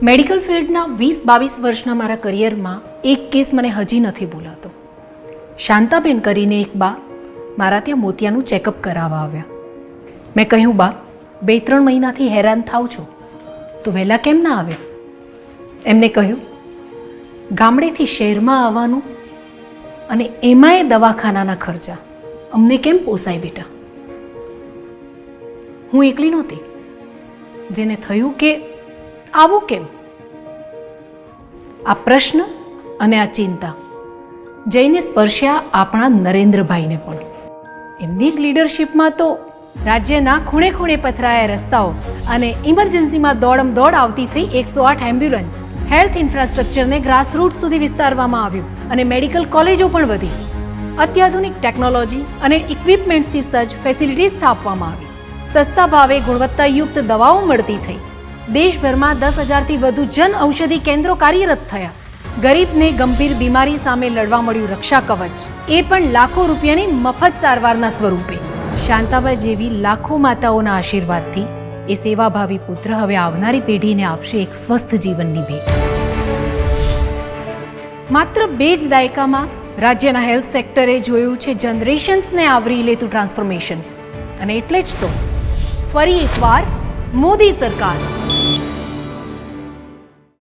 Medical ફિલ્ડના 20-22 વર્ષના મારા કરિયરમાં એક કેસ મને હજી નથી ભૂલાતો. શાંતાબેન કરીને એક બા મારા ત્યાં મોતિયાનું ચેકઅપ કરાવવા આવ્યા. મેં કહ્યું, બા 2-3 મહિનાથી હેરાન થાઉં છું તો વહેલા કેમ ના આવ્યા? એમને કહ્યું, ગામડેથી શહેરમાં આવવાનું અને એમાંય દવાખાનાના ખર્ચા અમને કેમ પોસાય બેટા? હું એકલી નહોતી જેને થયું કે આવું કેમ. આ પ્રશ્ન અને આ ચિંતા જઈને સ્પર્શ્યા આપણા નરેન્દ્રભાઈને પણ. એમની જ લીડરશિપમાં તો રાજ્યના ખૂણે ખૂણે પથરાયા રસ્તાઓ અને ઇમરજન્સીમાં દોડ આવતી થઈ 108 એમ્બ્યુલન્સ, હેલ્થ ઇન્ફ્રાસ્ટ્રક્ચરને ગ્રાસરૂટ સુધી વિસ્તારવામાં આવ્યું અને મેડિકલ કોલેજો પણ વધી. અત્યાધુનિક ટેકનોલોજી અને ઇક્વિપમેન્ટ્સથી સજ્જ ફેસિલિટીઝ સ્થાપવામાં આવી. સસ્તા ભાવે ગુણવત્તાયુક્ત દવાઓ મળતી થઈ. દેશભરમાં 10,000થી વધુ જન ઔષધિ કેન્દ્રો કાર્યરત થયા. ગરીબને ગંભીર બીમારી સામે લડવા મળ્યું રક્ષા કવચ, એ પણ લાખો રૂપિયાની મફત સારવારના સ્વરૂપે. શાંતાબા જેવી લાખો માતાઓના આશીર્વાદથી એ સેવાભાવી પુત્ર હવે આવનારી પેઢીને આપશે એક સ્વસ્થ જીવનની ભેટ. માત્ર 2 જ દાયકામાં રાજ્યના હેલ્થ સેક્ટરે જોયું છે જનરેશન્સને આવરી લેતું ટ્રાન્સફોર્મેશન. અને એટલે જ તો ફરી એકવાર મોદી સરકાર